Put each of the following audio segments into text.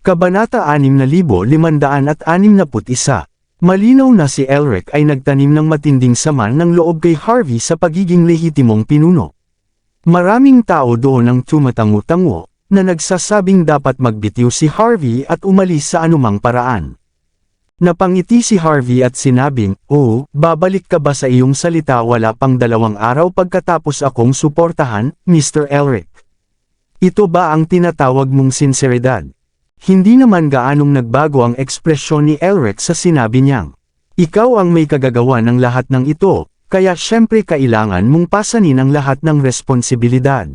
Kabanata 6561. Malinaw na si Elric ay nagtanim ng matinding sama ng loob kay Harvey sa pagiging lehitimong pinuno. Maraming tao doon ang tumatango-tango, na nagsasabing dapat magbitiw si Harvey at umalis sa anumang paraan. Napangiti si Harvey at sinabing, "Oh, babalik ka ba sa iyong salita wala pang 2 araw pagkatapos akong suportahan, Mr. Elric? Ito ba ang tinatawag mong sinseridad?" Hindi naman gaanong nagbago ang ekspresyon ni Elric sa sinabi niyang, "Ikaw ang may kagagawa ng lahat ng ito, kaya syempre kailangan mong pasanin ang lahat ng responsibilidad.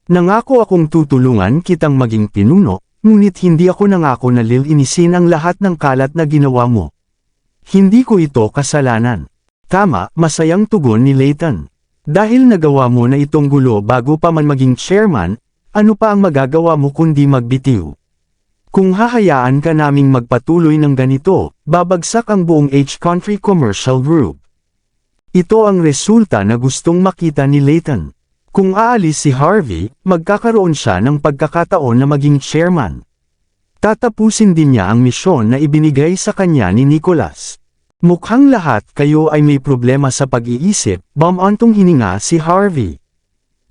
Nangako akong tutulungan kitang maging pinuno, ngunit hindi ako nangako na lilinisin ang lahat ng kalat na ginawa mo. Hindi ko ito kasalanan." Tama, masayang tugon ni Layton. Dahil nagawa mo na itong gulo bago pa man maging chairman, ano pa ang magagawa mo kundi magbitiw? Kung hahayaan ka naming magpatuloy ng ganito, babagsak ang buong H-Country Commercial Group. Ito ang resulta na gustong makita ni Layton. Kung aalis si Harvey, magkakaroon siya ng pagkakataon na maging chairman. Tatapusin din niya ang misyon na ibinigay sa kanya ni Nicholas. Mukhang lahat kayo ay may problema sa pag-iisip, bumantong hininga si Harvey.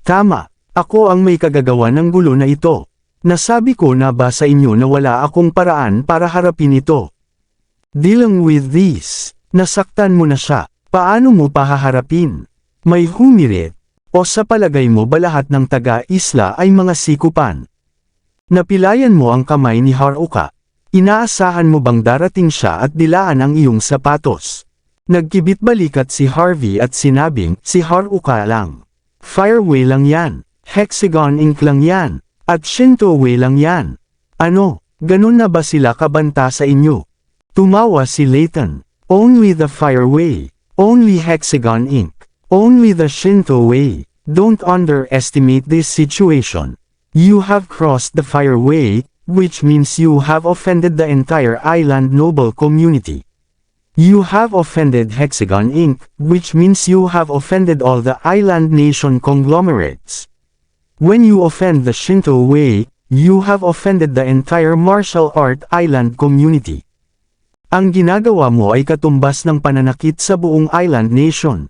Tama, ako ang may kagagawa ng gulo na ito. Nasabi ko na ba sa inyo na wala akong paraan para harapin ito? Dealing with this, nasaktan mo na siya, paano mo pahaharapin? May humirit, o sa palagay mo ba lahat ng taga-isla ay mga sikupan? Napilayan mo ang kamay ni Haruka. Inaasahan mo bang darating siya at dilaan ang iyong sapatos? Nagkibit balikat si Harvey at sinabing, si Haruka lang. Fireway lang yan, Hexagon Inc. lang yan. At Shinto Way lang yan. Ano, ganun na ba sila kabanta sa inyo? Tumawa si Layton. Only the Fireway. Only Hexagon Inc. Only the Shinto Way. Don't underestimate this situation. You have crossed the Fireway, which means you have offended the entire island noble community. You have offended Hexagon Inc., which means you have offended all the island nation conglomerates. When you offend the Shinto Way, you have offended the entire martial art island community. Ang ginagawa mo ay katumbas ng pananakit sa buong island nation.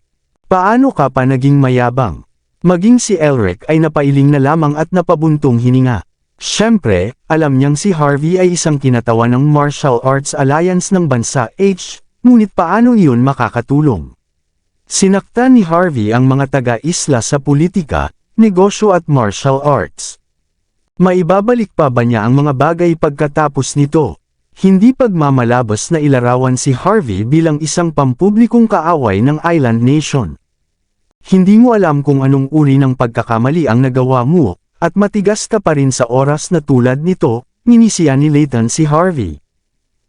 Paano ka pa naging mayabang? Maging si Elric ay napailing na lamang at napabuntong hininga. Siyempre, alam niyang si Harvey ay isang kinatawan ng Martial Arts Alliance ng bansa H, ngunit paano iyon makakatulong? Sinaktan ni Harvey ang mga taga-isla sa politika, negosyo at martial arts. Maibabalik pa ba niya ang mga bagay pagkatapos nito? Hindi pagmamalabas na ilarawan si Harvey bilang isang pampublikong kaaway ng island nation. Hindi mo alam kung anong uri ng pagkakamali ang nagawa mo, at matigas ka pa rin sa oras na tulad nito, ninisiya ni Layton si Harvey.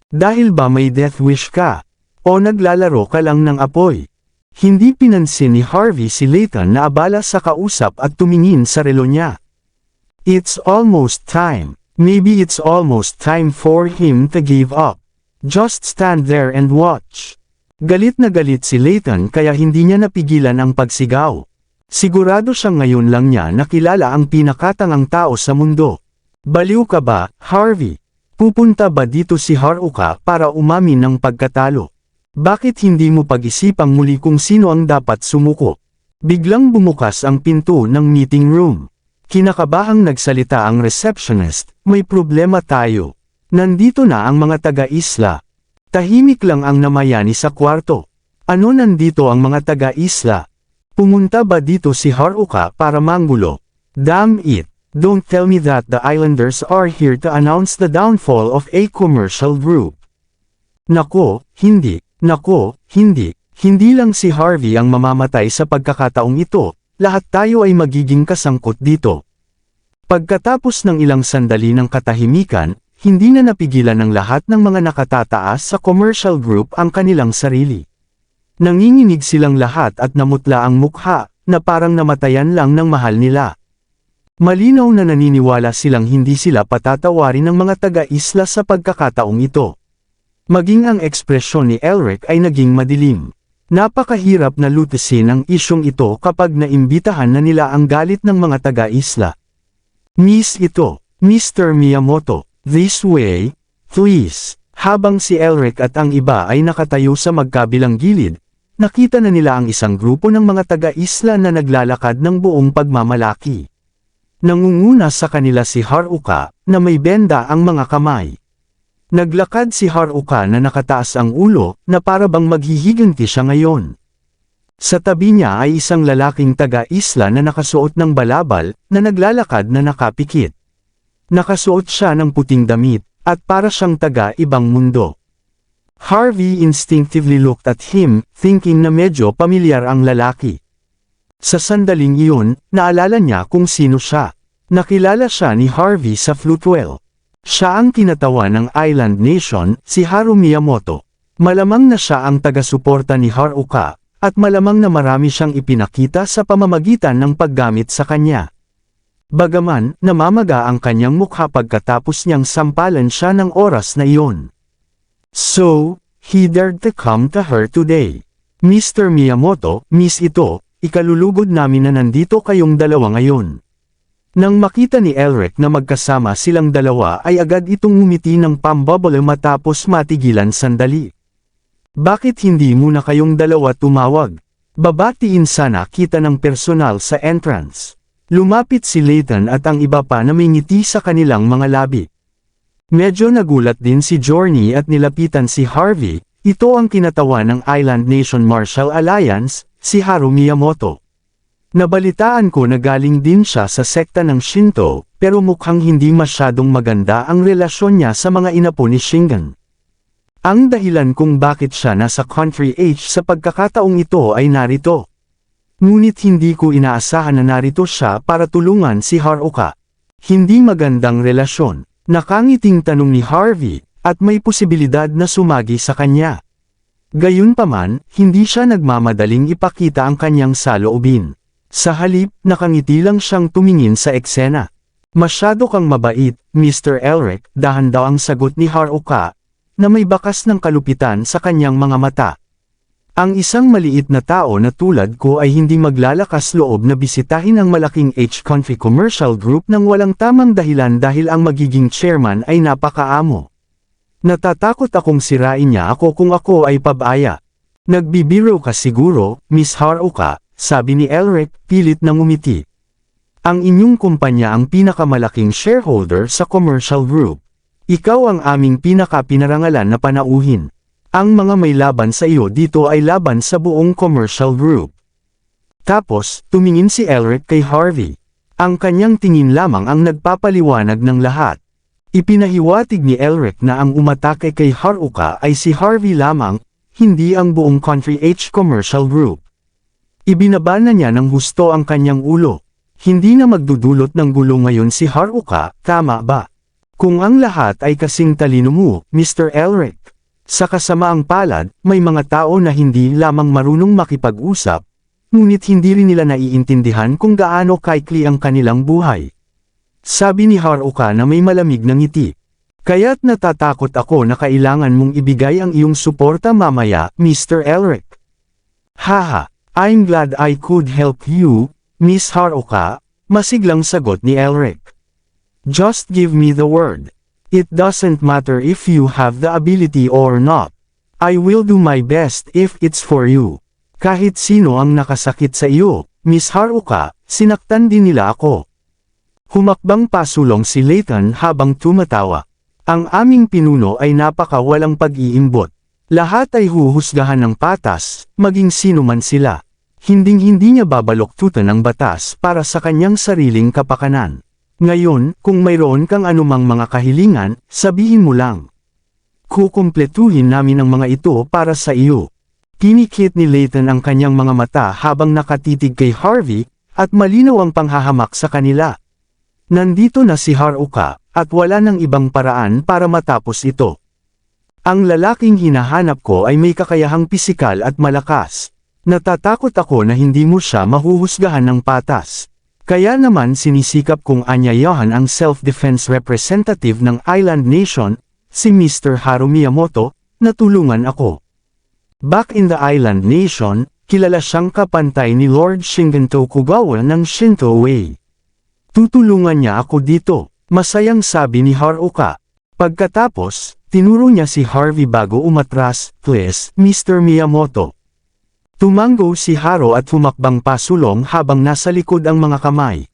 Dahil ba may death wish ka? O naglalaro ka lang ng apoy? Hindi pinansin ni Harvey si Layton na abala sa kausap at tumingin sa relo niya. It's almost time. Maybe it's almost time for him to give up. Just stand there and watch. Galit na galit si Layton kaya hindi niya napigilan ang pagsigaw. Sigurado siyang ngayon lang niya nakilala ang pinakatangang tao sa mundo. Baliw ka ba, Harvey? Pupunta ba dito si Haruka para umamin ng pagkatalo? Bakit hindi mo pag-isipang muli kung sino ang dapat sumuko? Biglang bumukas ang pinto ng meeting room. Kinakabahang nagsalita ang receptionist, may problema tayo. Nandito na ang mga taga-isla. Tahimik lang ang namayani sa kwarto. Ano nandito ang mga taga-isla? Pumunta ba dito si Haruka para manggulo? Damn it! Don't tell me that the islanders are here to announce the downfall of a commercial group. Nako, hindi. Nako, hindi. Hindi lang si Harvey ang mamamatay sa pagkakataong ito, lahat tayo ay magiging kasangkot dito. Pagkatapos ng ilang sandali ng katahimikan, hindi na napigilan ng lahat ng mga nakatataas sa commercial group ang kanilang sarili. Nanginginig silang lahat at namutla ang mukha, na parang namatayan lang ng mahal nila. Malinaw na naniniwala silang hindi sila patatawarin ng mga taga-isla sa pagkakataong ito. Maging ang ekspresyon ni Elric ay naging madilim. Napakahirap na lutasin ang isyong ito kapag naimbitahan na nila ang galit ng mga taga-isla. Miss ito, Mr. Miyamoto, This way, please. Habang si Elric at ang iba ay nakatayo sa magkabilang gilid, nakita na nila ang isang grupo ng mga taga-isla na naglalakad ng buong pagmamalaki. Nangunguna sa kanila si Haruka, na may benda ang mga kamay. Naglakad si Haruka na nakataas ang ulo, na para bang maghihiganti siya ngayon. Sa tabi niya ay isang lalaking taga-isla na nakasuot ng balabal, na naglalakad na nakapikit. Nakasuot siya ng puting damit, at para siyang taga-ibang mundo. Harvey instinctively looked at him, thinking na medyo pamilyar ang lalaki. Sa sandaling iyon, naalala niya kung sino siya. Nakilala siya ni Harvey sa Flutewell. Siya ang kinatawa ng Island Nation, si Haru Miyamoto. Malamang na siya ang taga-suporta ni Haruka, at malamang na marami siyang ipinakita sa pamamagitan ng paggamit sa kanya. Bagaman, namamaga ang kanyang mukha pagkatapos niyang sampalan siya ng oras na iyon. So, he dared to come to her today. Mr. Miyamoto, Miss Ito, ikalulugod namin na nandito kayong dalawa ngayon. Nang makita ni Elric na magkasama silang dalawa ay agad itong ngumiti ng pambubble matapos matigilan sandali. Bakit hindi muna kayong dalawa tumawag? Babatiin sana kita ng personal sa entrance. Lumapit si Layton at ang iba pa na may ngiti sa kanilang mga labi. Medyo nagulat din si Journey at nilapitan si Harvey, ito ang kinatawa ng Island Nation Martial Alliance, si Haru Miyamoto. Nabalitaan ko na galing din siya sa sekta ng Shinto, pero mukhang hindi masyadong maganda ang relasyon niya sa mga inapo ni Shingen. Ang dahilan kung bakit siya nasa Country H sa pagkakataong ito ay narito. Ngunit hindi ko inaasahan na narito siya para tulungan si Haruka. Hindi magandang relasyon. Nakangiting tanong ni Harvey, at may posibilidad na sumagi sa kanya. Gayunpaman, hindi siya nagmamadaling ipakita ang kanyang saloobin. Sa halip, nakangiti lang siyang tumingin sa eksena. Masyado kang mabait, Mr. Elric, dahan daw ang sagot ni Haruka, na may bakas ng kalupitan sa kanyang mga mata. Ang isang maliit na tao na tulad ko ay hindi maglalakas loob na bisitahin ang malaking H-Country Commercial Group nang walang tamang dahilan dahil ang magiging chairman ay napakaamo. Natatakot akong sirain niya ako kung ako ay pabaya. Nagbibiro ka siguro, Miss Haruka, sabi ni Elric, pilit na ngumiti. Ang inyong kumpanya ang pinakamalaking shareholder sa commercial group. Ikaw ang aming pinakapinarangalan na panauhin. Ang mga may laban sa iyo dito ay laban sa buong commercial group. Tapos, tumingin si Elric kay Harvey. Ang kanyang tingin lamang ang nagpapaliwanag ng lahat. Ipinahiwatig ni Elric na ang umatake kay Haruka ay si Harvey lamang, hindi ang buong Country H commercial group. Ibinaba na niya ng husto ang kanyang ulo. Hindi na magdudulot ng gulo ngayon si Haruka, tama ba? Kung ang lahat ay kasing talino mo, Mr. Elric. Sa kasamaang palad, may mga tao na hindi lamang marunong makipag-usap, ngunit hindi rin nila naiintindihan kung gaano kaikli ang kanilang buhay. Sabi ni Haruka na may malamig na ngiti. Kaya't natatakot ako na kailangan mong ibigay ang iyong suporta mamaya, Mr. Elric. Haha, I'm glad I could help you, Miss Haruka, masiglang sagot ni Elric. Just give me the word. It doesn't matter if you have the ability or not. I will do my best if it's for you. Kahit sino ang nakasakit sa iyo, Miss Haruka, sinaktan din nila ako. Humakbang pasulong si Layton habang tumatawa. Ang aming pinuno ay napaka-walang pag-iimbot. Lahat ay huhusgahan ng patas, maging sino man sila. Hinding-hindi niya babaloktutan ang batas para sa kanyang sariling kapakanan. Ngayon, kung mayroon kang anumang mga kahilingan, sabihin mo lang. Kukumpletuhin namin ang mga ito para sa iyo. Pinikit ni Layton ang kanyang mga mata habang nakatitig kay Harvey, at malinaw ang panghahamak sa kanila. Nandito na si Haruka, at wala nang ibang paraan para matapos ito. Ang lalaking hinahanap ko ay may kakayahang pisikal at malakas. Natatakot ako na hindi mo siya mahuhusgahan ng patas. Kaya naman sinisikap kong anyayahan ang self-defense representative ng Island Nation, si Mr. Haru Miyamoto, na tulungan ako. Back in the Island Nation, kilala siyang kapantay ni Lord Shingen Tokugawa ng Shinto Way. Tutulungan niya ako dito, masayang sabi ni Haruka. Pagkatapos, tinuro niya si Harvey bago umatras, "Please, Mr. Miyamoto." Tumango si Haro at humakbang pasulong habang nasa likod ang mga kamay.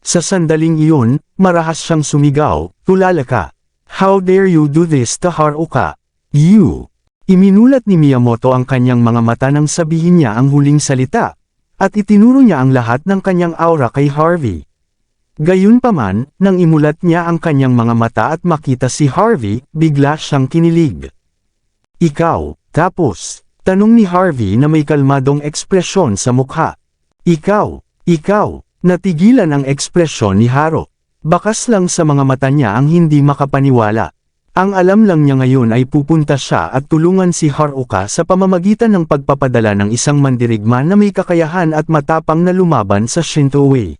Sa sandaling iyon, marahas siyang sumigaw, "Tulala ka! How dare you do this to Haruka? You!" Iminulat ni Miyamoto ang kanyang mga mata nang sabihin niya ang huling salita, at itinuro niya ang lahat ng kanyang aura kay Harvey. Gayunpaman, nang imulat niya ang kanyang mga mata at makita si Harvey, bigla siyang kinilig. "Ikaw?" Tapos, tanong ni Harvey na may kalmadong ekspresyon sa mukha. "Ikaw? Ikaw?" Natigilan ang ekspresyon ni Haro. Bakas lang sa mga mata niya ang hindi makapaniwala. Ang alam lang niya ngayon ay pupunta siya at tulungan si Haruka sa pamamagitan ng pagpapadala ng isang mandirigma na may kakayahan at matapang na lumaban sa Shinto Way.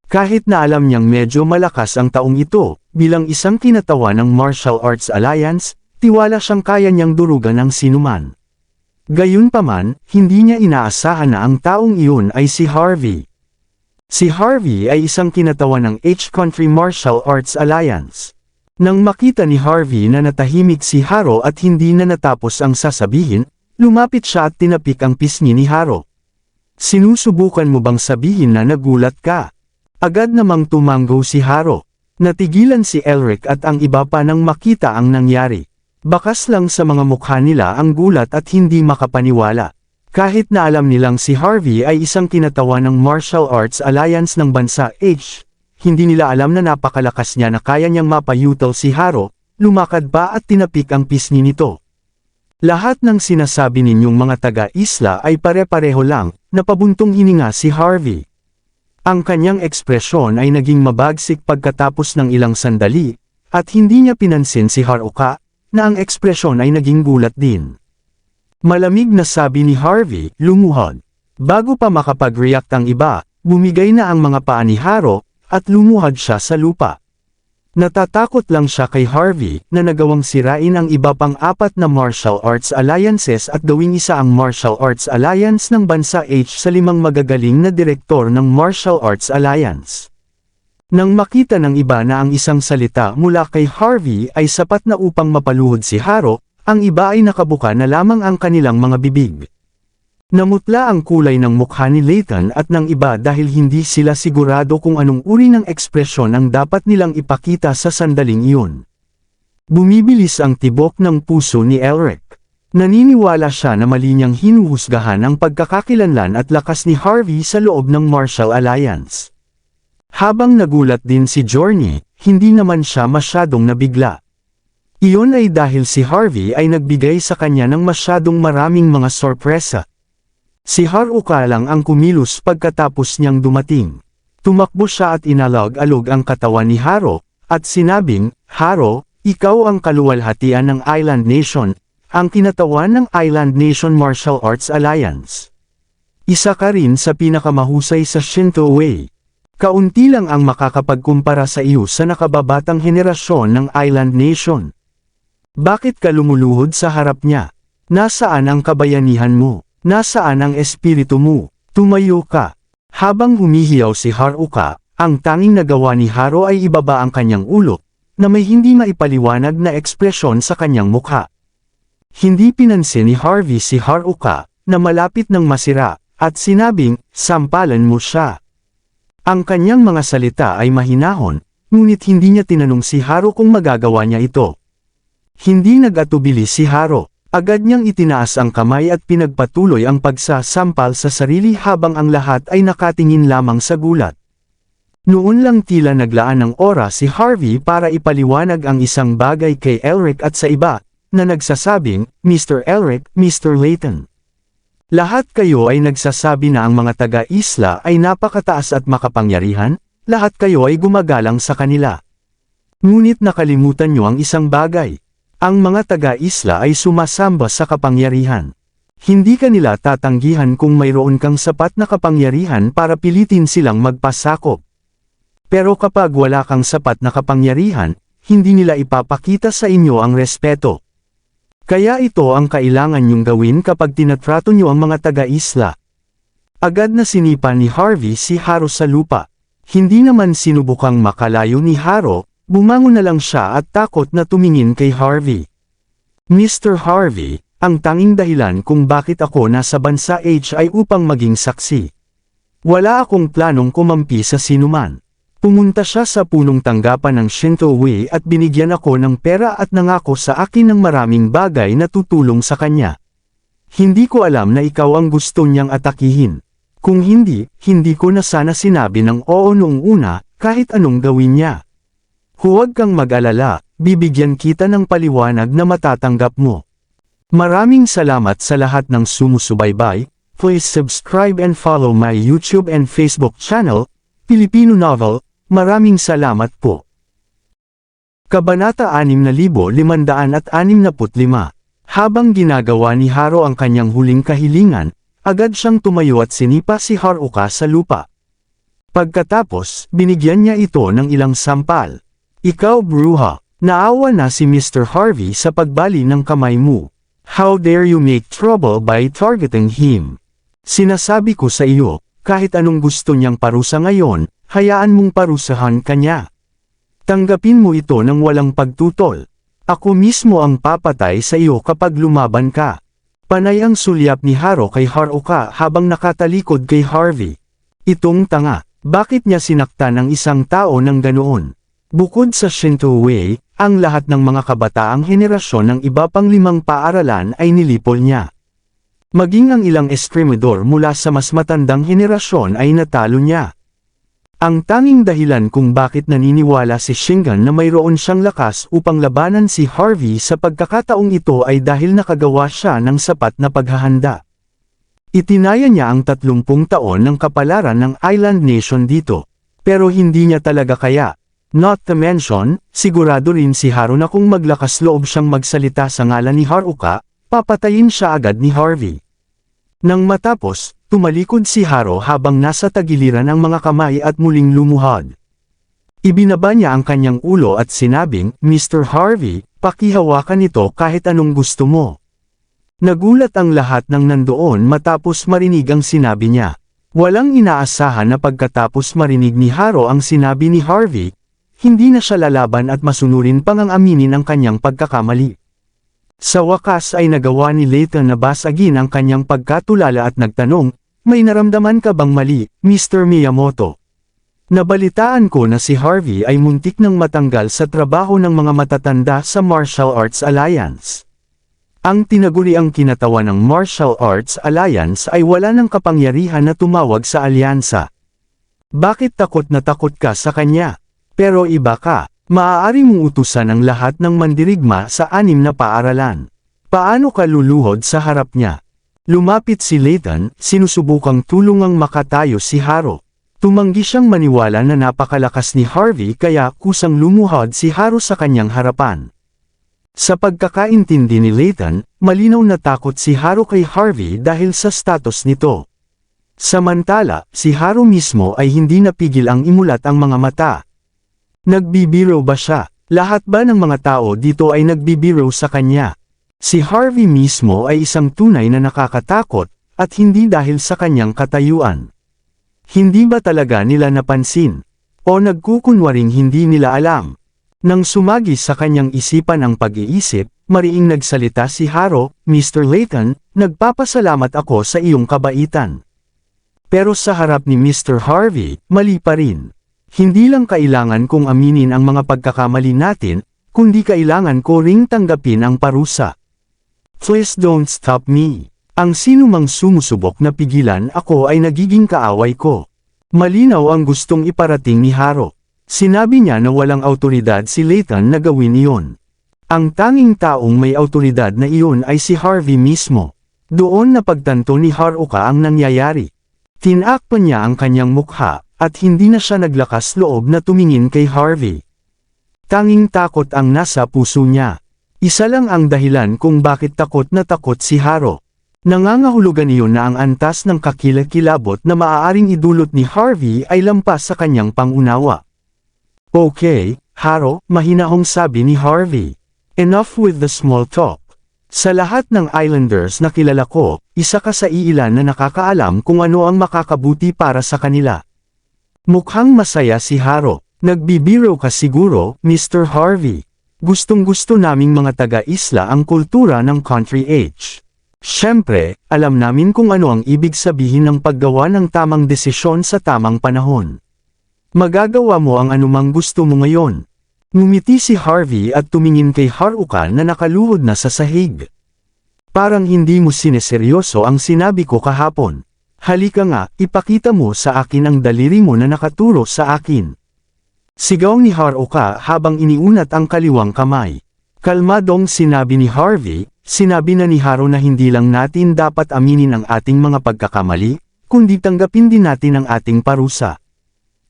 Kahit na alam niyang medyo malakas ang taong ito, bilang isang kinatawa ng Martial Arts Alliance, tiwala siyang kaya niyang durugan ng sinuman. Gayunpaman, hindi niya inaasahan na ang taong iyon ay si Harvey. Si Harvey ay isang kinatawa ng H-Country Martial Arts Alliance. Nang makita ni Harvey na natahimik si Haro at hindi na natapos ang sasabihin, lumapit siya at tinapik ang pisngi ni Haro. "Sinusubukan mo bang sabihin na nagulat ka?" Agad namang tumango si Haro. Natigilan si Elric at ang iba pa nang makita ang nangyari. Bakas lang sa mga mukha nila ang gulat at hindi makapaniwala. Kahit na alam nilang si Harvey ay isang kinatawa ng Martial Arts Alliance ng bansa H, hindi nila alam na napakalakas niya na kaya niyang mapayutol si Haro, lumakad pa at tinapik ang pisngi nito. Lahat ng sinasabi ninyong mga taga-isla ay pare-pareho lang, napabuntong hininga si Harvey. Ang kanyang ekspresyon ay naging mabagsik pagkatapos ng ilang sandali, at hindi niya pinansin si Haruka, na ang ekspresyon ay naging gulat din. Malamig na sabi ni Harvey, "Lumuhod." Bago pa makapag-react ang iba, bumigay na ang mga paa ni Haro, at lumuhad siya sa lupa. Natatakot lang siya kay Harvey, na nagawang sirain ang iba pang 4 na martial arts alliances at gawing isa ang martial arts alliance ng bansa H sa 5 magagaling na direktor ng martial arts alliance. Nang makita ng iba na ang isang salita mula kay Harvey ay sapat na upang mapaluhod si Haro, ang iba ay nakabuka na lamang ang kanilang mga bibig. Namutla ang kulay ng mukha ni Layton at ng iba dahil hindi sila sigurado kung anong uri ng ekspresyon ang dapat nilang ipakita sa sandaling iyon. Bumibilis ang tibok ng puso ni Elric. Naniniwala siya na mali niyang hinuhusgahan ang pagkakakilanlan at lakas ni Harvey sa loob ng Martial Alliance. Habang nagulat din si Journey, hindi naman siya masyadong nabigla. Iyon ay dahil si Harvey ay nagbigay sa kanya ng masyadong maraming mga sorpresa. Si Haruka lang ang kumilos pagkatapos niyang dumating. Tumakbo siya at inalog-alog ang katawan ni Haro, at sinabing, "Haro, ikaw ang kaluwalhatian ng Island Nation, ang kinatawan ng Island Nation Martial Arts Alliance. Isa ka rin sa pinakamahusay sa Shinto Way. Kaunti lang ang makakapagkumpara sa iyo sa nakababatang henerasyon ng Island Nation. Bakit ka lumuluhod sa harap niya? Nasaan ang kabayanihan mo? Nasaan ang espiritu mo? Tumayo ka." Habang humihiyaw si Haruka, ang tanging nagawa ni Haro ay ibaba ang kanyang ulo, na may hindi maipaliwanag na ekspresyon sa kanyang mukha. Hindi pinansin ni Harvey si Haruka, na malapit ng masira, at sinabing, "Sampalan mo siya." Ang kanyang mga salita ay mahinahon, ngunit hindi niya tinanong si Haro kung magagawa niya ito. Hindi nag-atubili si Haro. Agad niyang itinaas ang kamay at pinagpatuloy ang pagsasampal sa sarili habang ang lahat ay nakatingin lamang sa gulat. Noon lang tila naglaan ng oras si Harvey para ipaliwanag ang isang bagay kay Elric at sa iba, na nagsasabing, "Mr. Elric, Mr. Layton. Lahat kayo ay nagsasabi na ang mga taga-isla ay napakataas at makapangyarihan, lahat kayo ay gumagalang sa kanila. Ngunit nakalimutan niyo ang isang bagay. Ang mga taga-isla ay sumasamba sa kapangyarihan. Hindi ka nila tatanggihan kung mayroon kang sapat na kapangyarihan para pilitin silang magpasakop. Pero kapag wala kang sapat na kapangyarihan, hindi nila ipapakita sa inyo ang respeto. Kaya ito ang kailangan niyong gawin kapag tinatrato niyo ang mga taga-isla." Agad na sinipa ni Harvey si Haro sa lupa. Hindi naman sinubukang makalayo ni Haro, Bumangon na lang siya at takot na tumingin kay Harvey. Mr. Harvey, ang tanging dahilan kung bakit ako nasa bansa H ay upang maging saksi. Wala akong planong kumampi sa sinuman. Pumunta siya sa punong tanggapan ng Shinto Way at binigyan ako ng pera at nangako sa akin ng maraming bagay na tutulong sa kanya. Hindi ko alam na ikaw ang gusto niyang atakihin. Kung hindi, hindi ko na sana sinabi ng oo noong una, kahit anong gawin niya. Huwag kang mag-alala, bibigyan kita ng paliwanag na matatanggap mo. Maraming salamat sa lahat ng sumusubaybay. Please subscribe and follow my YouTube and Facebook channel, Filipino Novel. Maraming salamat po. Kabanata 6565. Habang ginagawa ni Haro ang kanyang huling kahilingan, agad siyang tumayo at sinipa si Haruka sa lupa. Pagkatapos, binigyan niya ito ng ilang sampal. Ikaw bruha, naawa na si Mr. Harvey sa pagbali ng kamay mo. How dare you make trouble by targeting him? Sinasabi ko sa iyo, kahit anong gusto niyang parusa ngayon, hayaan mong parusahan kanya. Tanggapin mo ito ng walang pagtutol. Ako mismo ang papatay sa iyo kapag lumaban ka. Panay ang sulyap ni Haro kay Haruka habang nakatalikod kay Harvey. Itong tanga, bakit niya sinaktan ang isang tao ng ganoon? Bukod sa Shinto Way, ang lahat ng mga kabataang henerasyon ng iba pang 5 paaralan ay nilipol niya. Maging ang ilang eskrimidor mula sa mas matandang henerasyon ay natalo niya. Ang tanging dahilan kung bakit naniniwala si Shingan na mayroon siyang lakas upang labanan si Harvey sa pagkakataong ito ay dahil nakagawa siya ng sapat na paghahanda. Itinaya niya ang 30 taon ng kapalaran ng Island Nation dito, pero hindi niya talaga kaya. Not to mention, sigurado rin si Haro na kung maglakas loob siyang magsalita sa ngalan ni Haruka, papatayin siya agad ni Harvey. Nang matapos, tumalikod si Haro habang nasa tagiliran ang mga kamay at muling lumuhod. Ibinaba niya ang kanyang ulo at sinabing, Mr. Harvey, pakihawakan ito kahit anong gusto mo. Nagulat ang lahat ng nandoon matapos marinig ang sinabi niya. Walang inaasahan na pagkatapos marinig ni Haro ang sinabi ni Harvey, hindi na siya lalaban at masunurin pang ang aminin ang kanyang pagkakamali. Sa wakas ay nagawa ni Layton na basagin ang kanyang pagkatulala at nagtanong, may naramdaman ka bang mali, Mr. Miyamoto? Nabalitaan ko na si Harvey ay muntik nang matanggal sa trabaho ng mga matatanda sa Martial Arts Alliance. Ang tinaguriang kinatawan ng Martial Arts Alliance ay wala ng kapangyarihan na tumawag sa alyansa. Bakit takot na takot ka sa kanya? Pero iba ka, maaari mong utusan ang lahat ng mandirigma sa 6 na paaralan. Paano ka luluhod sa harap niya? Lumapit si Layton, sinusubukang tulungang makatayo si Haro. Tumanggi siyang maniwala na napakalakas ni Harvey kaya kusang lumuhod si Haro sa kanyang harapan. Sa pagkakaintindi ni Layton, malinaw na takot si Haro kay Harvey dahil sa status nito. Samantala, si Haro mismo ay hindi napigil ang imulat ang mga mata. Nagbibiro ba siya? Lahat ba ng mga tao dito ay nagbibiro sa kanya? Si Harvey mismo ay isang tunay na nakakatakot, at hindi dahil sa kanyang katayuan. Hindi ba talaga nila napansin? O nagkukunwaring hindi nila alam? Nang sumagi sa kanyang isipan ang pag-iisip, mariing nagsalita si Haro, Mr. Layton, nagpapasalamat ako sa iyong kabaitan. Pero sa harap ni Mr. Harvey, mali pa rin. Hindi lang kailangan kong aminin ang mga pagkakamali natin, kundi kailangan ko ring tanggapin ang parusa. Please don't stop me. Ang sinumang sumusubok na pigilan ako ay nagiging kaaway ko. Malinaw ang gustong iparating ni Haro. Sinabi niya na walang awtoridad si Layton na gawin iyon. Ang tanging taong may awtoridad na iyon ay si Harvey mismo. Doon na pagtanto ni Haruka ang nangyayari. Tinakpan niya ang kanyang mukha, at hindi na siya naglakas loob na tumingin kay Harvey. Tanging takot ang nasa puso niya. Isa lang ang dahilan kung bakit takot na takot si Haro. Nangangahulugan iyon na ang antas ng kakilakilabot na maaaring idulot ni Harvey ay lampas sa kanyang pangunawa. Okay, Haro, mahinahong sabi ni Harvey. Enough with the small talk. Sa lahat ng Islanders na kilala ko, isa ka sa iilan na nakakaalam kung ano ang makakabuti para sa kanila. Mukhang masaya si Haro. Nagbibiro ka siguro, Mr. Harvey. Gustong-gusto naming mga taga-isla ang kultura ng country age. Siyempre, alam namin kung ano ang ibig sabihin ng paggawa ng tamang desisyon sa tamang panahon. Magagawa mo ang anumang gusto mo ngayon. Ngumiti si Harvey at tumingin kay Haruka na nakaluhod na sa sahig. Parang hindi mo sineseryoso ang sinabi ko kahapon. Halika nga, ipakita mo sa akin ang daliri mo na nakaturo sa akin. Sigaw ni Haruka habang iniunat ang kaliwang kamay. Kalmadong sinabi ni Harvey, sinabi na ni Haru na hindi lang natin dapat aminin ang ating mga pagkakamali, kundi tanggapin din natin ang ating parusa.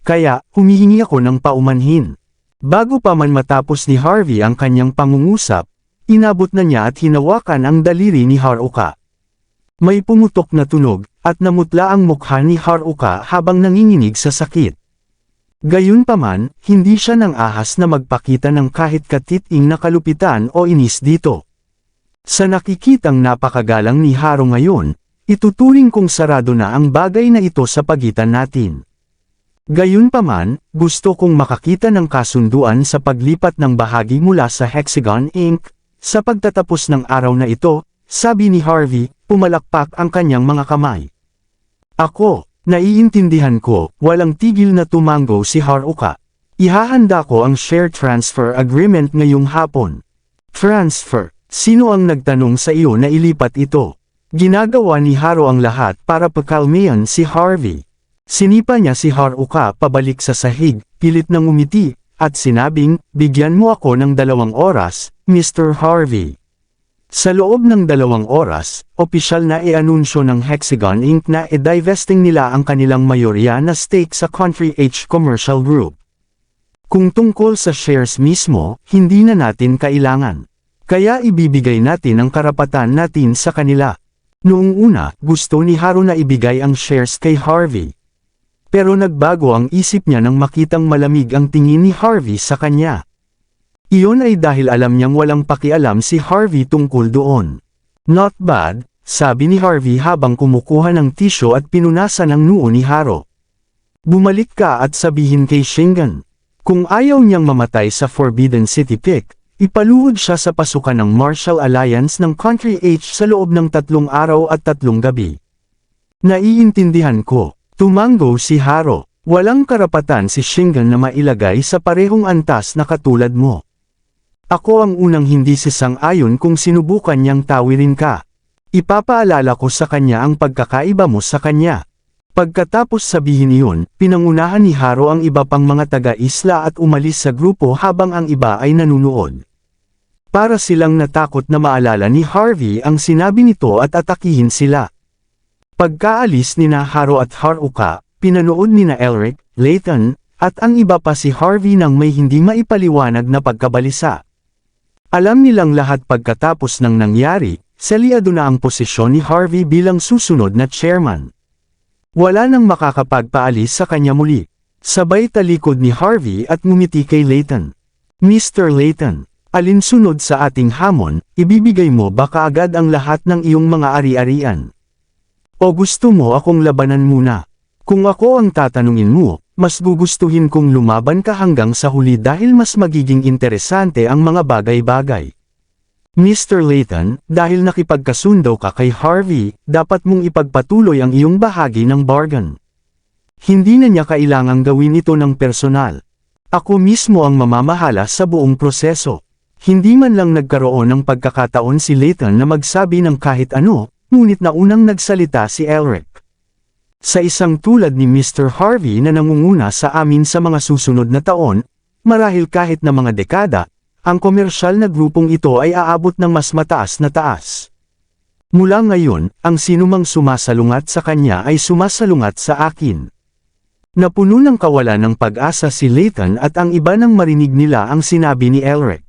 Kaya, humihingi ako ng paumanhin. Bago pa man matapos ni Harvey ang kanyang pangungusap, inabot na niya at hinawakan ang daliri ni Haruka. May pumutok na tunog, at namutla ang mukha ni Haruka habang nanginginig sa sakit. Gayunpaman, hindi siya nang ahas na magpakita ng kahit katiting na kalupitan o inis dito. Sa nakikitang napakagalang ni Haru ngayon, ituturing kong sarado na ang bagay na ito sa pagitan natin. Gayunpaman, gusto kong makakita ng kasunduan sa paglipat ng bahagi mula sa Hexagon Inc. Sa pagtatapos ng araw na ito, sabi ni Harvey, pumalakpak ang kanyang mga kamay. Ako, naiintindihan ko, walang tigil na tumango si Haruka. Ihahanda ko ang share transfer agreement ngayong hapon. Transfer, sino ang nagtanong sa iyo na ilipat ito? Ginagawa ni Haru ang lahat para pakalmayan si Harvey. Sinipa niya si Haruka pabalik sa sahig, pilit na ngumiti, at sinabing, bigyan mo ako ng 2 oras, Mr. Harvey. Sa loob ng 2 oras, opisyal na i-anunsyo ng Hexagon Inc. na i-divesting nila ang kanilang mayorya na stake sa Country H Commercial Group. Kung tungkol sa shares mismo, hindi na natin kailangan. Kaya ibibigay natin ang karapatan natin sa kanila. Noong una, gusto ni Haru na ibigay ang shares kay Harvey. Pero nagbago ang isip niya nang makitang malamig ang tingin ni Harvey sa kanya. Iyon ay dahil alam niyang walang pakialam si Harvey tungkol doon. Not bad, sabi ni Harvey habang kumukuha ng tisyo at pinunasan ang noo ni Haru. Bumalik ka at sabihin kay Shingen. Kung ayaw niyang mamatay sa Forbidden City Peak, ipaluhod siya sa pasukan ng Martial Alliance ng Country H sa loob ng 3 araw at 3 gabi. Naiintindihan ko. Tumango si Haru. Walang karapatan si Shingen na mailagay sa parehong antas na katulad mo. Ako ang unang hindi sisang-ayon kung sinubukan niyang tawirin ka. Ipapaalala ko sa kanya ang pagkakaiba mo sa kanya. Pagkatapos sabihin iyon, pinangunahan ni Haru ang iba pang mga taga-isla at umalis sa grupo habang ang iba ay nanunood. Para silang natakot na maalala ni Harvey ang sinabi nito at atakihin sila. Pagkaalis ni Haru at Haruka, pinanood ni Elric, Layton, at ang iba pa si Harvey nang may hindi maipaliwanag na pagkabalisa. Alam nilang lahat pagkatapos ng nangyari, selyado na ang posisyon ni Harvey bilang susunod na chairman. Wala nang makakapagpaalis sa kanya muli. Sabay talikod ni Harvey at ngumiti kay Layton. Mr. Layton, alinsunod sa ating hamon, ibibigay mo ba kaagad ang lahat ng iyong mga ari-arian? O gusto mo akong labanan muna? Kung ako ang tatanungin mo, mas gugustuhin kong lumaban ka hanggang sa huli dahil mas magiging interesante ang mga bagay-bagay. Mr. Layton, dahil nakipagkasundo ka kay Harvey, dapat mong ipagpatuloy ang iyong bahagi ng bargain. Hindi na niya kailangang gawin ito ng personal. Ako mismo ang mamamahala sa buong proseso. Hindi man lang nagkaroon ng pagkakataon si Layton na magsabi ng kahit ano, ngunit naunang nagsalita si Elric. Sa isang tulad ni Mr. Harvey na nangunguna sa amin sa mga susunod na taon, marahil kahit na mga dekada, ang komersyal na grupong ito ay aabot ng mas mataas na taas. Mula ngayon, ang sinumang sumasalungat sa kanya ay sumasalungat sa akin. Napuno ng kawalan ng pag-asa si Layton at ang iba nang marinig nila ang sinabi ni Elric.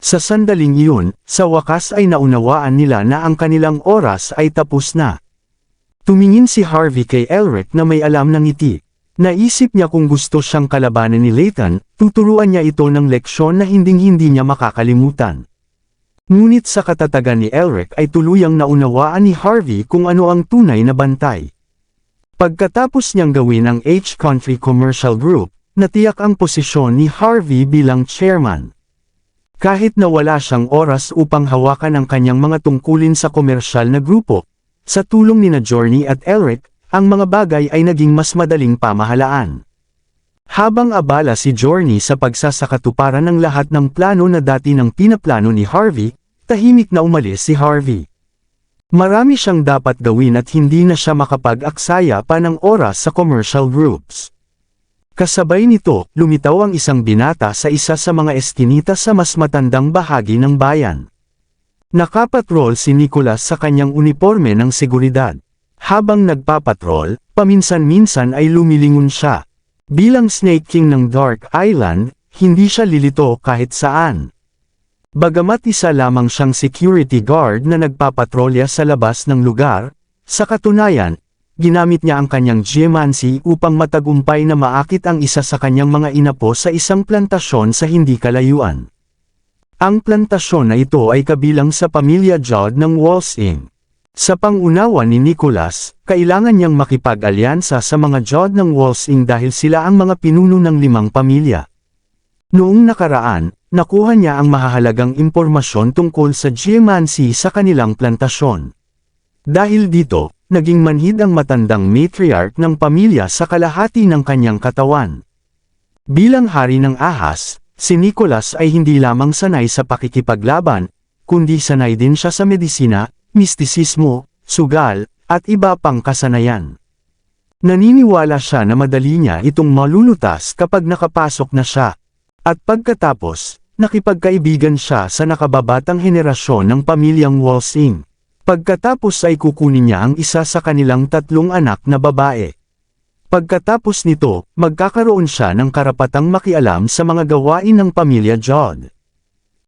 Sa sandaling iyon, sa wakas ay naunawaan nila na ang kanilang oras ay tapos na. Tumingin si Harvey kay Elric na may alam ng ngiti. Naisip niya kung gusto siyang kalabanan ni Layton, tuturuan niya ito ng leksyon na hinding-hindi niya makakalimutan. Ngunit sa katatagan ni Elric ay tuluyang naunawaan ni Harvey kung ano ang tunay na bantay. Pagkatapos niyang gawin ang H Country Commercial Group, natiyak ang posisyon ni Harvey bilang chairman. Kahit na wala siyang oras upang hawakan ang kanyang mga tungkulin sa komersyal na grupo, sa tulong nina Journey at Elric, ang mga bagay ay naging mas madaling pamahalaan. Habang abala si Journey sa pagsasakatuparan ng lahat ng plano na dati ng pinaplano ni Harvey, tahimik na umalis si Harvey. Marami siyang dapat gawin at hindi na siya makapag-aksaya pa ng oras sa commercial groups. Kasabay nito, lumitaw ang isang binata sa isa sa mga eskinita sa mas matandang bahagi ng bayan. Nakapatrol si Nicholas sa kanyang uniforme ng seguridad. Habang nagpapatrol, paminsan-minsan ay lumilingon siya. Bilang Snake King ng Dark Island, hindi siya lilito kahit saan. Bagamat isa lamang siyang security guard na nagpapatrolya sa labas ng lugar, sa katunayan, ginamit niya ang kanyang geomancy upang matagumpay na maakit ang isa sa kanyang mga inapo sa isang plantasyon sa hindi kalayuan. Ang plantasyon na ito ay kabilang sa pamilya Judd ng Walsing. Sa pangunawa ni Nicholas, kailangan niyang makipag-alyansa sa mga Judd ng Walsing dahil sila ang mga pinuno ng 5 pamilya. Noong nakaraan, nakuha niya ang mahahalagang impormasyon tungkol sa geomancy sa kanilang plantasyon. Dahil dito, naging manhid ang matandang matriarch ng pamilya sa kalahati ng kanyang katawan. Bilang hari ng ahas, si Nicholas ay hindi lamang sanay sa pakikipaglaban, kundi sanay din siya sa medisina, mistisismo, sugal, at iba pang kasanayan. Naniniwala siya na madali niya itong malulutas kapag nakapasok na siya. At pagkatapos, nakipagkaibigan siya sa nakababatang henerasyon ng pamilyang Walsing. Pagkatapos ay kukunin niya ang isa sa kanilang 3 anak na babae. Pagkatapos nito, magkakaroon siya ng karapatang makialam sa mga gawain ng pamilya Judd.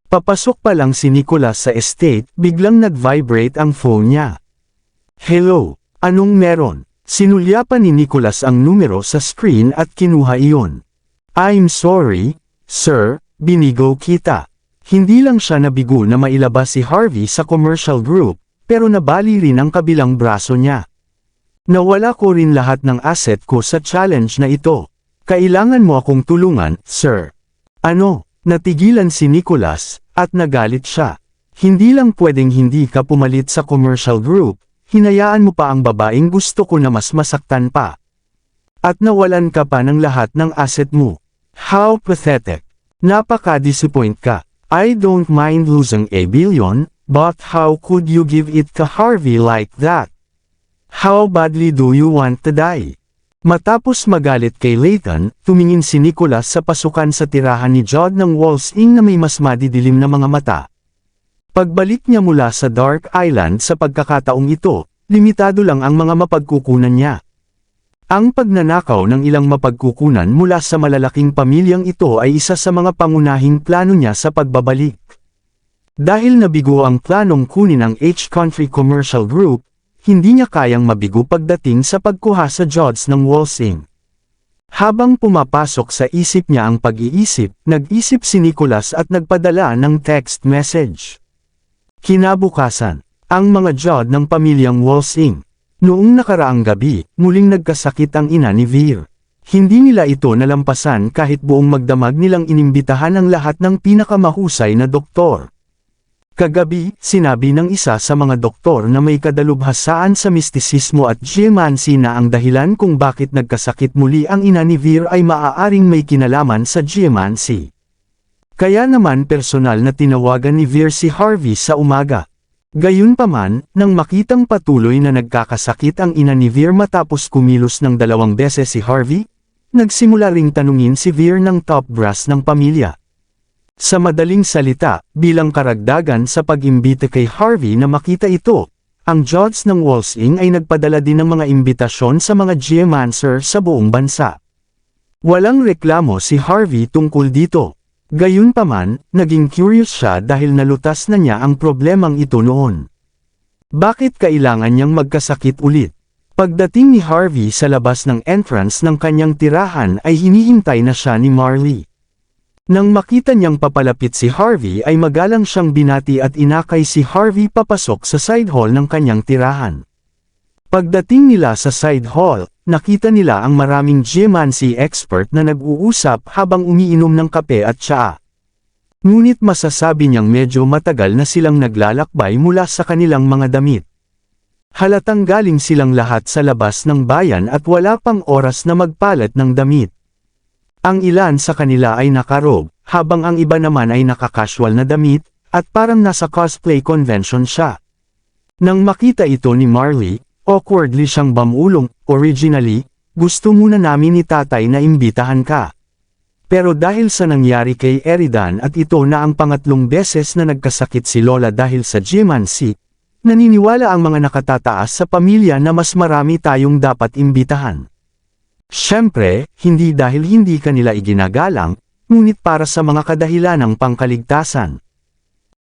Papasok pa lang si Nicholas sa estate, biglang nag-vibrate ang phone niya. Hello, anong meron? Sinulyapan ni Nicholas ang numero sa screen at kinuha iyon. I'm sorry, sir, binigo kita. Hindi lang siya nabigo na mailabas si Harvey sa commercial group, pero nabali rin ang kabilang braso niya. Nawala ko rin lahat ng asset ko sa challenge na ito. Kailangan mo akong tulungan, sir. Ano? Natigilan si Nicholas, at nagalit siya. Hindi lang pwedeng hindi ka pumalit sa commercial group, hinayaan mo pa ang babaeng gusto ko na mas masaktan pa. At nawalan ka pa ng lahat ng asset mo. How pathetic. Napaka-disappoint ka. I don't mind losing $1 billion, but how could you give it to Harvey like that? How badly do you want to die? Matapos magalit kay Layton, tumingin si Nicholas sa pasukan sa tirahan ni Judd ng Walsing na may mas madidilim na mga mata. Pagbalik niya mula sa Dark Island sa pagkakataong ito, limitado lang ang mga mapagkukunan niya. Ang pagnanakaw ng ilang mapagkukunan mula sa malalaking pamilyang ito ay isa sa mga pangunahing plano niya sa pagbabalik. Dahil nabigo ang planong kunin ang H-Country Commercial Group, hindi niya kayang mabigo pagdating sa pagkuha sa Judds ng Walsing. Habang pumapasok sa isip niya ang pag-iisip, nag-isip si Nicholas at nagpadala ng text message. Kinabukasan, ang mga Judd ng pamilyang Walsing. Noong nakaraang gabi, muling nagkasakit ang ina ni Veer. Hindi nila ito nalampasan kahit buong magdamag nilang inimbitahan ang lahat ng pinakamahusay na doktor. Kagabi, sinabi ng isa sa mga doktor na may kadalubhasaan sa mistisismo at geomancy na ang dahilan kung bakit nagkasakit muli ang ina ni Veer ay maaaring may kinalaman sa geomancy. Kaya naman personal na tinawagan ni Veer si Harvey sa umaga. Gayunpaman, nang makitang patuloy na nagkakasakit ang ina ni Veer matapos kumilos ng 2 beses si Harvey, nagsimula ring tanungin si Veer ng top brass ng pamilya. Sa madaling salita, bilang karagdagan sa pag-imbita kay Harvey na makita ito, ang Judds ng Walsing ay nagpadala din ng mga imbitasyon sa mga geomancer sa buong bansa. Walang reklamo si Harvey tungkol dito. Gayunpaman, naging curious siya dahil nalutas na niya ang problemang ito noon. Bakit kailangan niyang magkasakit ulit? Pagdating ni Harvey sa labas ng entrance ng kanyang tirahan ay hinihintay na siya ni Marley. Nang makita niyang papalapit si Harvey ay magalang siyang binati at inakay si Harvey papasok sa side hall ng kanyang tirahan. Pagdating nila sa side hall, nakita nila ang maraming geomancy expert na nag-uusap habang umiinom ng kape at tsaa. Ngunit masasabi niyang medyo matagal na silang naglalakbay mula sa kanilang mga damit. Halatang galing silang lahat sa labas ng bayan at wala pang oras na magpalit ng damit. Ang ilan sa kanila ay nakarobe, habang ang iba naman ay nakakasual na damit, at parang nasa cosplay convention siya. Nang makita ito ni Marley, awkwardly siyang bamulong. Originally, gusto muna namin ni tatay na imbitahan ka. Pero dahil sa nangyari kay Eridan at ito na ang pangatlong beses na nagkasakit si Lola dahil sa geomancy, naniniwala ang mga nakatataas sa pamilya na mas marami tayong dapat imbitahan. Siyempre, hindi dahil hindi kanila iginagalang, ngunit para sa mga kadahilanang pangkaligtasan.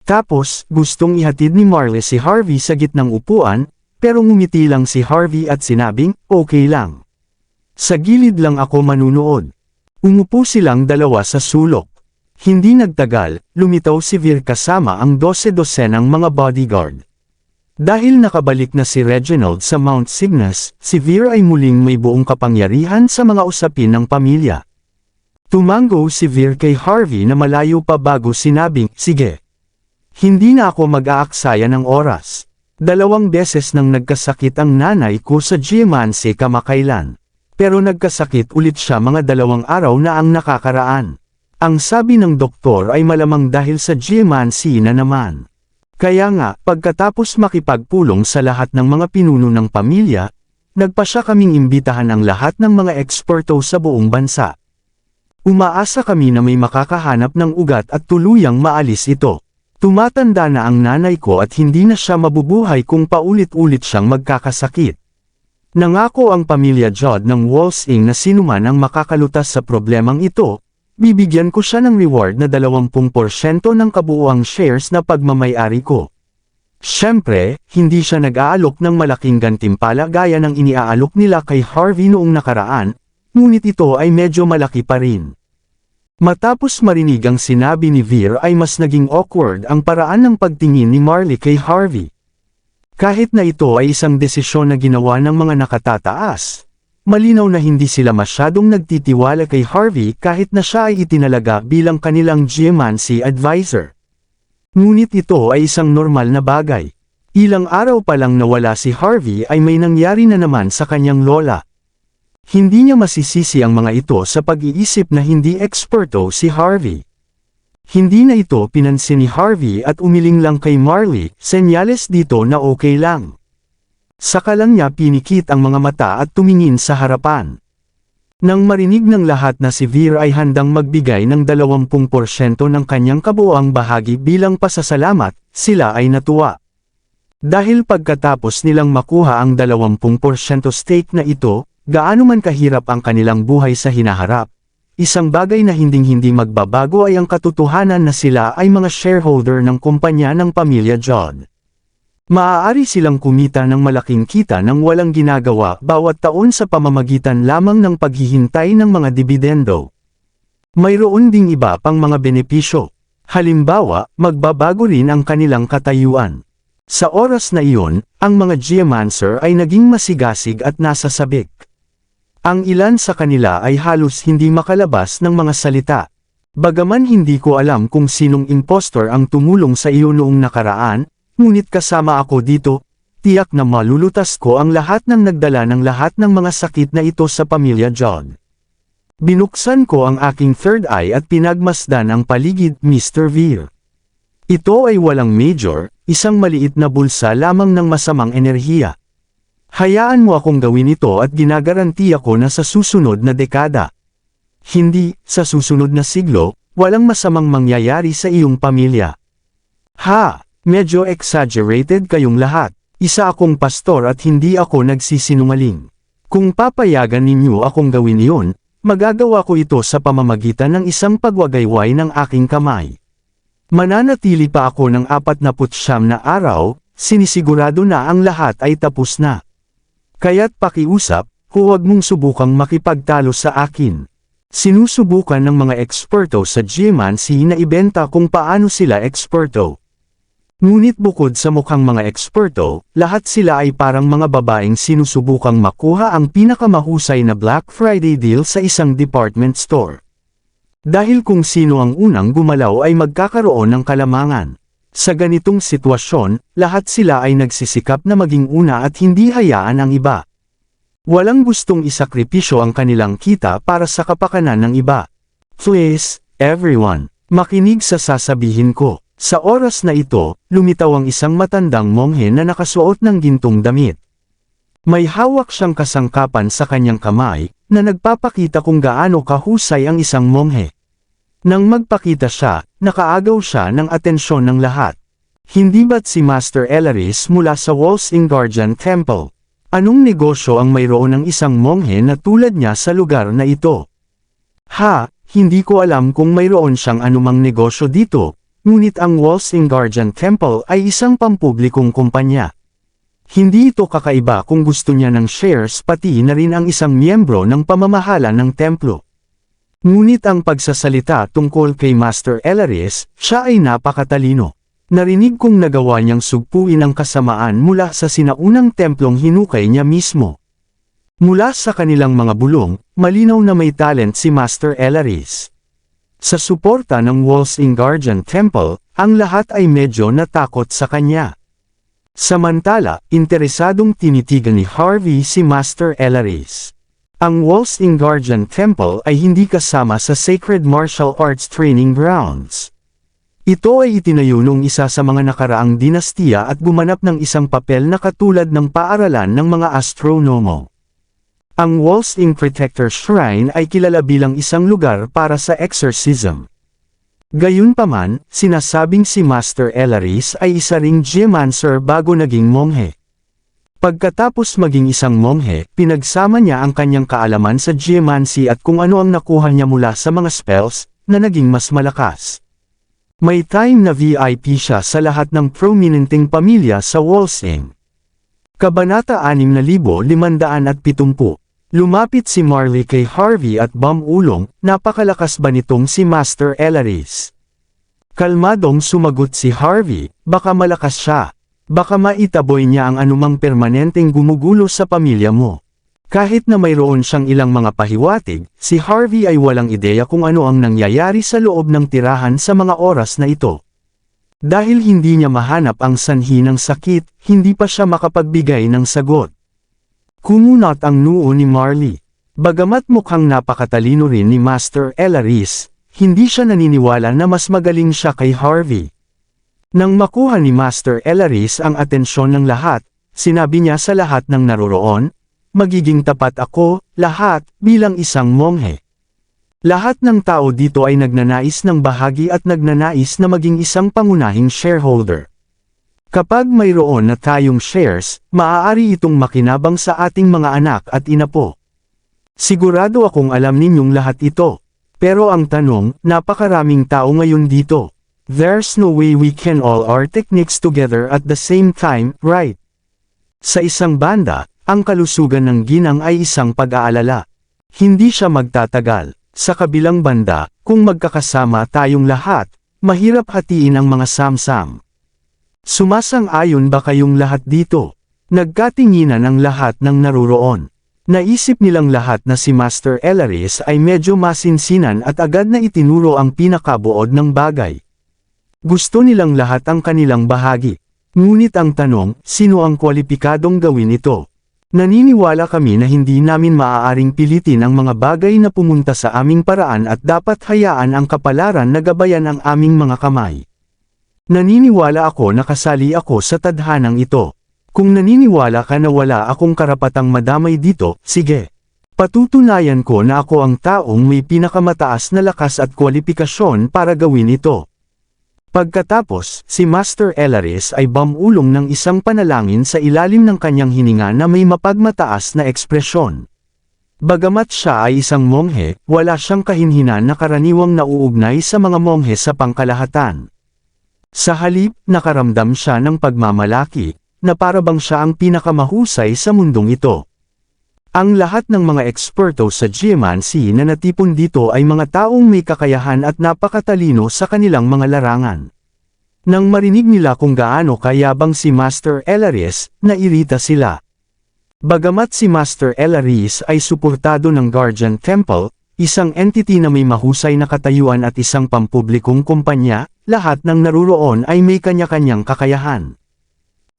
Tapos, gustong ihatid ni Marley si Harvey sa gitnang upuan, pero ngumiti lang si Harvey at sinabing, okay lang. Sa gilid lang ako manunood. Umupo silang dalawa sa sulok. Hindi nagtagal, lumitaw si Veer kasama ang 12-dosenang mga bodyguard. Dahil nakabalik na si Reginald sa Mount Cygnus, si Veer ay muling may buong kapangyarihan sa mga usapin ng pamilya. Tumango si Veer kay Harvey na malayo pa bago sinabing, sige. Hindi na ako mag-aaksaya ng oras. 2 beses nang nagkasakit ang nanay ko sa geomancy kamakailan. Pero nagkasakit ulit siya mga 2 araw na ang nakakaraan. Ang sabi ng doktor ay malamang dahil sa geomancy na naman. Kaya nga, pagkatapos makipagpulong sa lahat ng mga pinuno ng pamilya, nagpasya kaming imbitahan ang lahat ng mga eksperto sa buong bansa. Umaasa kami na may makakahanap ng ugat at tuluyang maalis ito. Tumatanda na ang nanay ko at hindi na siya mabubuhay kung paulit-ulit siyang magkakasakit. Nangako ang pamilya Judd ng Walsing na sinuman ang makakalutas sa problemang ito, bibigyan ko siya ng reward na 20% ng kabuuang shares na pagmamayari ko. Siyempre, hindi siya nag-aalok ng malaking gantimpala gaya ng iniaalok nila kay Harvey noong nakaraan, ngunit ito ay medyo malaki pa rin. Matapos marinig ang sinabi ni Veer ay mas naging awkward ang paraan ng pagtingin ni Marley kay Harvey. Kahit na ito ay isang desisyon na ginawa ng mga nakatataas, malinaw na hindi sila masyadong nagtitiwala kay Harvey kahit na siya ay itinalaga bilang kanilang geomancy advisor. Ngunit ito ay isang normal na bagay. Ilang araw pa lang nawala si Harvey ay may nangyari na naman sa kanyang lola. Hindi niya masisisi ang mga ito sa pag-iisip na hindi eksperto si Harvey. Hindi na ito pinansin ni Harvey at umiling lang kay Marley, senyales dito na okay lang. Saka lang niya pinikit ang mga mata at tumingin sa harapan. Nang marinig ng lahat na si Veer ay handang magbigay ng 20% ng kanyang kabuuang bahagi bilang pasasalamat, sila ay natuwa. Dahil pagkatapos nilang makuha ang 20% stake na ito, gaano man kahirap ang kanilang buhay sa hinaharap, isang bagay na hinding-hindi magbabago ay ang katotohanan na sila ay mga shareholder ng kumpanya ng pamilya Judd. Maaari silang kumita ng malaking kita nang walang ginagawa bawat taon sa pamamagitan lamang ng paghihintay ng mga dibidendo. Mayroon ding iba pang mga benepisyo. Halimbawa, magbabago rin ang kanilang katayuan. Sa oras na iyon, ang mga geomancer ay naging masigasig at nasa sabik. Ang ilan sa kanila ay halos hindi makalabas ng mga salita. Bagaman hindi ko alam kung sinong impostor ang tumulong sa iyo noong nakaraan, ngunit kasama ako dito, tiyak na malulutas ko ang lahat ng nagdala ng lahat ng mga sakit na ito sa pamilya Judd. Binuksan ko ang aking third eye at pinagmasdan ang paligid, Mr. Veer. Ito ay walang major, isang maliit na bulsa lamang ng masamang enerhiya. Hayaan mo akong gawin ito at ginagarantiya ko na sa susunod na dekada. Hindi, sa susunod na siglo, walang masamang mangyayari sa iyong pamilya. Ha, medyo exaggerated kayong lahat. Isa akong pastor at hindi ako nagsisinungaling. Kung papayagan ninyo akong gawin iyon, magagawa ko ito sa pamamagitan ng isang pagwagayway ng aking kamay. Mananatili pa ako ng 49 na araw, sinisigurado na ang lahat ay tapos na. Kaya't pakiusap, huwag mong subukang makipagtalo sa akin. Sinusubukan ng mga eksperto sa geomancy na ibenta kung paano sila eksperto. Ngunit bukod sa mukhang mga eksperto, lahat sila ay parang mga babaeng sinusubukang makuha ang pinakamahusay na Black Friday deal sa isang department store. Dahil kung sino ang unang gumalaw ay magkakaroon ng kalamangan. Sa ganitong sitwasyon, lahat sila ay nagsisikap na maging una at hindi hayaan ang iba. Walang gustong isakripisyo ang kanilang kita para sa kapakanan ng iba. Please, everyone, makinig sa sasabihin ko. Sa oras na ito, lumitaw ang isang matandang monghe na nakasuot ng gintong damit. May hawak siyang kasangkapan sa kanyang kamay, na nagpapakita kung gaano kahusay ang isang monghe. Nang magpakita siya, nakaagaw siya ng atensyon ng lahat. Hindi ba't si Master Elaris mula sa Walsingardian Temple? Anong negosyo ang mayroon ng isang monghe na tulad niya sa lugar na ito? Hindi ko alam kung mayroon siyang anumang negosyo dito. Ngunit ang Walsingardian Temple ay isang pampublikong kumpanya. Hindi ito kakaiba kung gusto niya ng shares pati na rin ang isang miyembro ng pamamahala ng templo. Ngunit ang pagsasalita tungkol kay Master Elaris, siya ay napakatalino. Narinig kong nagawa niyang sugpuin ang kasamaan mula sa sinaunang templong hinukay niya mismo. Mula sa kanilang mga bulong, malinaw na may talent si Master Elaris. Sa suporta ng Walsingardian Temple, ang lahat ay medyo natakot sa kanya. Samantala, interesadong tinitigan ni Harvey si Master Elaris. Ang Walsingardian Temple ay hindi kasama sa Sacred Martial Arts Training Grounds. Ito ay itinayo noong isa sa mga nakaraang dinastiya at gumanap ng isang papel na katulad ng paaralan ng mga astronomo. Ang Walsing Protector Shrine ay kilala bilang isang lugar para sa exorcism. Gayunpaman, sinasabing si Master Elaris ay isa ring geomancer bago naging monghe. Pagkatapos maging isang monghe, pinagsama niya ang kanyang kaalaman sa geomancy at kung ano ang nakuha niya mula sa mga spells, na naging mas malakas. May time na VIP siya sa lahat ng prominenteng pamilya sa Walsing. Kabanata 6570. Lumapit si Marley kay Harvey at bumulong, napakalakas ba nitong si Master Elaris? Kalmadong sumagot si Harvey, baka malakas siya. Baka maitaboy niya ang anumang permanenteng gumugulo sa pamilya mo. Kahit na mayroon siyang ilang mga pahiwatig, si Harvey ay walang ideya kung ano ang nangyayari sa loob ng tirahan sa mga oras na ito. Dahil hindi niya mahanap ang sanhi ng sakit, hindi pa siya makapagbigay ng sagot. Kumunat ang noo ni Marley. Bagamat mukhang napakatalino rin ni Master Elaris, hindi siya naniniwala na mas magaling siya kay Harvey. Nang makuha ni Master Elaris ang atensyon ng lahat, sinabi niya sa lahat ng naroroon, magiging tapat ako, lahat, bilang isang monghe. Lahat ng tao dito ay nagnanais ng bahagi at nagnanais na maging isang pangunahing shareholder. Kapag mayroon na tayong shares, maaari itong makinabang sa ating mga anak at inapo. Sigurado akong alam ninyong lahat ito. Pero ang tanong, napakaraming tao ngayon dito. There's no way we can all our techniques together at the same time, right? Sa isang banda, ang kalusugan ng ginang ay isang pag-aalala. Hindi siya magtatagal. Sa kabilang banda, kung magkakasama tayong lahat, mahirap hatiin ang mga samsam. Sumasang-ayon ba kayong lahat dito? Nagkatinginan ang lahat ng naroroon. Naisip nilang lahat na si Master Elaris ay medyo masinsinan at agad na itinuro ang pinakabuod ng bagay. Gusto nilang lahat ang kanilang bahagi. Ngunit ang tanong, sino ang kwalipikadong gawin ito? Naniniwala kami na hindi namin maaaring pilitin ang mga bagay na pumunta sa aming paraan at dapat hayaan ang kapalaran na gabayan ang aming mga kamay. Naniniwala ako na kasali ako sa tadhanang ito. Kung naniniwala ka na wala akong karapatang madamay dito, sige. Patutunayan ko na ako ang taong may pinakamataas na lakas at kwalipikasyon para gawin ito. Pagkatapos, si Master Elaris ay bumulong ng isang panalangin sa ilalim ng kanyang hininga na may mapagmataas na ekspresyon. Bagamat siya ay isang monghe, wala siyang kahinhinan na karaniwang nauugnay sa mga monghe sa pangkalahatan. Sa halip, nakaramdam siya ng pagmamalaki, na parabang siya ang pinakamahusay sa mundong ito. Ang lahat ng mga eksperto sa geomancy na natipon dito ay mga taong may kakayahan at napakatalino sa kanilang mga larangan. Nang marinig nila kung gaano kayabang si Master Elaris, nairita sila. Bagamat si Master Elaris ay suportado ng Guardian Temple, isang entity na may mahusay na katayuan at isang pampublikong kumpanya, lahat ng naruroon ay may kanya-kanyang kakayahan.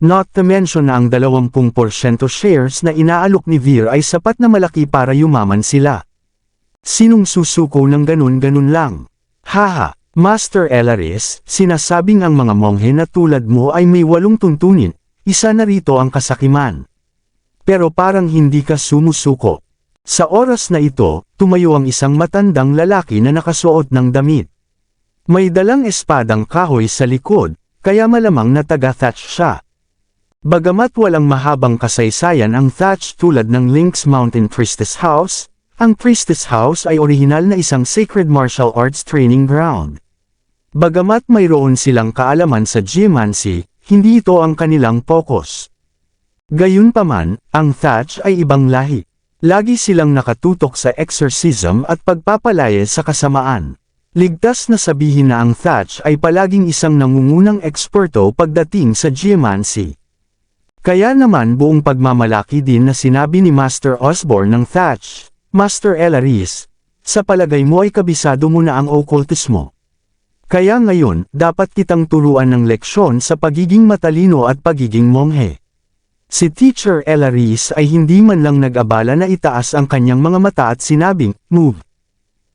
Not to mention na ang 20% shares na inaalok ni Vir ay sapat na malaki para yumaman sila. Sinong susuko ng ganun-ganun lang? Haha, Master Elaris, sinasabing ang mga monghe na tulad mo ay may 8 tuntunin, isa na rito ang kasakiman. Pero parang hindi ka sumusuko. Sa oras na ito, tumayo ang isang matandang lalaki na nakasuot ng damit. May dalang espadang kahoy sa likod, kaya malamang na taga-Thatch siya. Bagamat walang mahabang kasaysayan ang Thatch tulad ng Lynx Mountain Priestess House, ang Priestess House ay orihinal na isang sacred martial arts training ground. Bagamat mayroon silang kaalaman sa geomancy, hindi ito ang kanilang focus. Gayunpaman, ang Thatch ay ibang lahi. Lagi silang nakatutok sa exorcism at pagpapalaya sa kasamaan. Ligtas na sabihin na ang Thatch ay palaging isang nangungunang eksperto pagdating sa geomancy. Kaya naman buong pagmamalaki din na sinabi ni Master Osborne ng Thatch, Master Elaris, sa palagay mo ay kabisado mo na ang occultismo. Kaya ngayon, dapat kitang turuan ng leksyon sa pagiging matalino at pagiging monghe. Si Teacher Elaris ay hindi man lang nag-abala na itaas ang kanyang mga mata at sinabing, move.